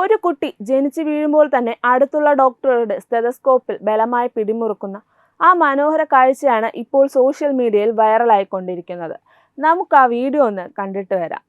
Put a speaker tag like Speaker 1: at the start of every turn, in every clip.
Speaker 1: ഒരു കുട്ടി ജനിച്ചു വീഴുമ്പോൾ തന്നെ അടുത്തുള്ള ഡോക്ടറുടെ സ്റ്റെതസ്കോപ്പിൽ ബലമായി പിടിമുറുക്കുന്ന ആ മനോഹര കാഴ്ചയാണ് ഇപ്പോൾ സോഷ്യൽ മീഡിയയിൽ വൈറലായിക്കൊണ്ടിരിക്കുന്നത്. നമുക്ക് ആ വീഡിയോ ഒന്ന് കണ്ടിട്ട് വരാം.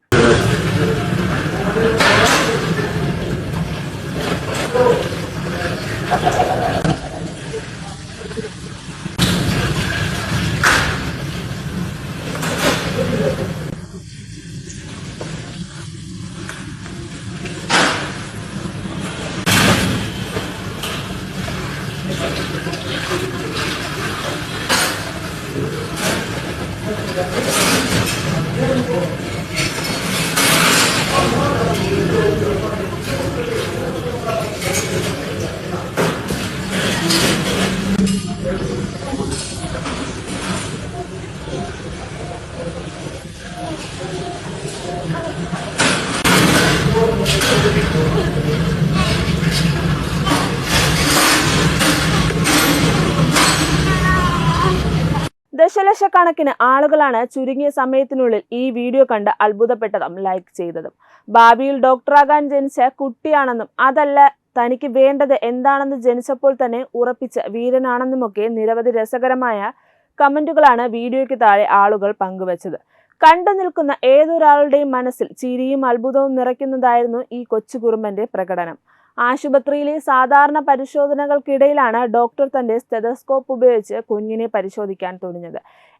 Speaker 1: ദശലക്ഷക്കണക്കിന് ആളുകളാണ് ചുരുങ്ങിയ സമയത്തിനുള്ളിൽ ഈ വീഡിയോ കണ്ട് അത്ഭുതപ്പെട്ടതും ലൈക്ക് ചെയ്തതും. ഭാവിയിൽ ഡോക്ടറാകാൻ ജനിച്ച കുട്ടിയാണെന്നും അതല്ല തനിക്ക് വേണ്ടത് എന്താണെന്ന് ജനിച്ചപ്പോൾ തന്നെ ഉറപ്പിച്ച വീരനാണെന്നുമൊക്കെ നിരവധി രസകരമായ കമന്റുകളാണ് വീഡിയോയ്ക്ക് താഴെ ആളുകൾ പങ്കുവച്ചത്. കണ്ടു നിൽക്കുന്ന ഏതൊരാളുടെയും മനസ്സിൽ ചിരിയും അത്ഭുതവും നിറയ്ക്കുന്നതായിരുന്നു ഈ കൊച്ചു കുറുമ്പന്റെ പ്രകടനം. ആശുപത്രിയിലെ സാധാരണ പരിശോധനകൾക്കിടയിലാണ് ഡോക്ടർ തന്റെ സ്റ്റെതസ്കോപ്പ് ഉപയോഗിച്ച് കുഞ്ഞിനെ പരിശോധിക്കാൻ തുനിഞ്ഞത്.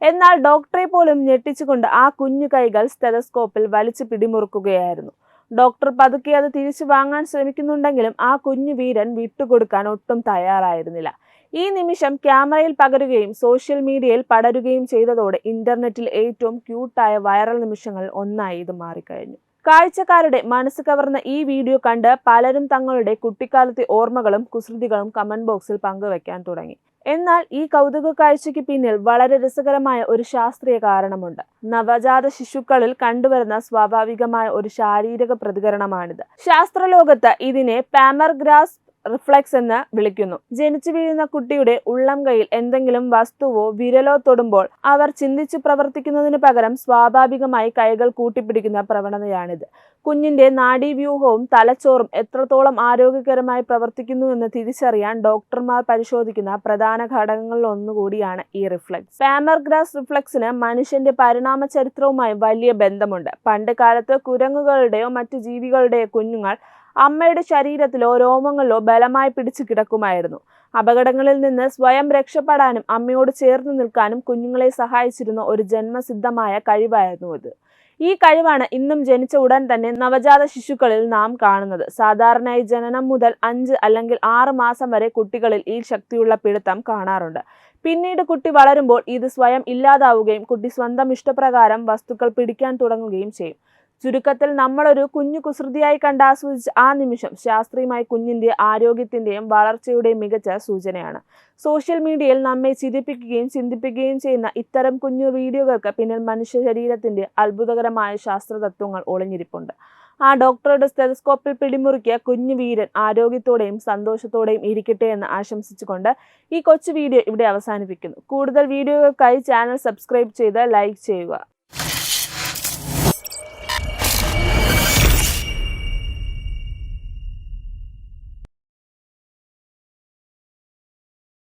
Speaker 1: എന്നാൽ ഡോക്ടറെ പോലും ഞെട്ടിച്ചുകൊണ്ട് ആ കുഞ്ഞു കൈകൾ സ്റ്റെതസ്കോപ്പിൽ വലിച്ചു പിടിമുറുക്കുകയായിരുന്നു. ഡോക്ടർ പതുക്കെ അത് തിരിച്ചു വാങ്ങാൻ ശ്രമിക്കുന്നുണ്ടെങ്കിലും ആ കുഞ്ഞു വീരൻ വിട്ടുകൊടുക്കാൻ ഒട്ടും തയ്യാറായിരുന്നില്ല. ഈ നിമിഷം ക്യാമറയിൽ പകരുകയും സോഷ്യൽ മീഡിയയിൽ പടരുകയും ചെയ്തതോടെ ഇന്റർനെറ്റിൽ ഏറ്റവും ക്യൂട്ടായ വൈറൽ നിമിഷങ്ങളിൽ ഒന്നായി ഇത് മാറിക്കഴിഞ്ഞു. കാഴ്ചക്കാരുടെ മനസ്സ് കവർന്ന ഈ വീഡിയോ കണ്ട് പലരും തങ്ങളുടെ കുട്ടിക്കാലത്തെ ഓർമ്മകളും കുസൃതികളും കമന്റ് ബോക്സിൽ പങ്കുവെക്കാൻ തുടങ്ങി. എന്നാൽ ഈ കൗതുക കാഴ്ചയ്ക്ക് പിന്നിൽ വളരെ രസകരമായ ഒരു ശാസ്ത്രീയ കാരണമുണ്ട്. നവജാത ശിശുക്കളിൽ കണ്ടുവരുന്ന സ്വാഭാവികമായ ഒരു ശാരീരിക പ്രതികരണമാണിത്. ശാസ്ത്രലോകത്ത് ഇതിനെ പാമർഗ്രാസ് റിഫ്ലെക്സ് എന്ന് വിളിക്കുന്നു. ജനിച്ചു വീഴുന്ന കുട്ടിയുടെ ഉള്ളം കൈയിൽ എന്തെങ്കിലും വസ്തുവോ വിരലോ തൊടുമ്പോൾ അവർ ചിന്തിച്ചു പ്രവർത്തിക്കുന്നതിന് പകരം സ്വാഭാവികമായി കൈകൾ കൂട്ടിപ്പിടിക്കുന്ന പ്രവണതയാണിത്. കുഞ്ഞിന്റെ നാഡീവ്യൂഹവും തലച്ചോറും എത്രത്തോളം ആരോഗ്യകരമായി പ്രവർത്തിക്കുന്നു എന്ന് തിരിച്ചറിയാൻ ഡോക്ടർമാർ പരിശോധിക്കുന്ന പ്രധാന ഘടകങ്ങളിൽ ഒന്നുകൂടിയാണ് ഈ റിഫ്ലെക്സ്. പാമർഗ്രാസ് റിഫ്ലെക്സിന് മനുഷ്യന്റെ പരിണാമ ചരിത്രവുമായി വലിയ ബന്ധമുണ്ട്. പണ്ട് കാലത്ത് കുരങ്ങുകളുടെയോ മറ്റു ജീവികളുടെയോ കുഞ്ഞുങ്ങൾ അമ്മയുടെ ശരീരത്തിലോ രോമങ്ങളിലോ ബലമായി പിടിച്ചു കിടക്കുമായിരുന്നു. അപകടങ്ങളിൽ നിന്ന് സ്വയം രക്ഷപ്പെടാനും അമ്മയോട് ചേർന്ന് നിൽക്കാനും കുഞ്ഞുങ്ങളെ സഹായിച്ചിരുന്ന ഒരു ജന്മസിദ്ധമായ കഴിവായിരുന്നു ഇത്. ഈ കഴിവാണ് ഇന്നും ജനിച്ച ഉടൻ തന്നെ നവജാത ശിശുക്കളിൽ നാം കാണുന്നത്. സാധാരണയായി ജനനം മുതൽ 5 അല്ലെങ്കിൽ 6 മാസം വരെ കുട്ടികളിൽ ഈ ശക്തിയുള്ള പിടുത്തം കാണാറുണ്ട്. പിന്നീട് കുട്ടി വളരുമ്പോൾ ഇത് സ്വയം ഇല്ലാതാവുകയും കുട്ടി സ്വന്തം ഇഷ്ടപ്രകാരം വസ്തുക്കൾ പിടിക്കാൻ തുടങ്ങുകയും ചെയ്യും. ചുരുക്കത്തിൽ നമ്മളൊരു കുഞ്ഞു കുസൃതിയായി കണ്ടാസ്വദിച്ച ആ നിമിഷം ശാസ്ത്രീയമായി കുഞ്ഞിന്റെ ആരോഗ്യത്തിന്റെയും വളർച്ചയുടെയും മികച്ച സൂചനയാണ്. സോഷ്യൽ മീഡിയയിൽ നമ്മെ ചിരിപ്പിക്കുകയും ചിന്തിപ്പിക്കുകയും ചെയ്യുന്ന ഇത്തരം കുഞ്ഞു വീഡിയോകൾക്ക് പിന്നിൽ മനുഷ്യ ശരീരത്തിന്റെ അത്ഭുതകരമായ ശാസ്ത്രതത്വങ്ങൾ ഒളിഞ്ഞിരിപ്പുണ്ട്. ആ ഡോക്ടറുടെ സ്റ്റെതസ്കോപ്പിൽ പിടിമുറുക്കിയ കുഞ്ഞു വീരൻ ആരോഗ്യത്തോടെയും സന്തോഷത്തോടെയും ഇരിക്കട്ടെ എന്ന് ആശംസിച്ചുകൊണ്ട് ഈ കൊച്ചു വീഡിയോ ഇവിടെ അവസാനിപ്പിക്കുന്നു. കൂടുതൽ വീഡിയോകൾക്കായി ചാനൽ സബ്സ്ക്രൈബ് ചെയ്ത് ലൈക്ക് ചെയ്യുക.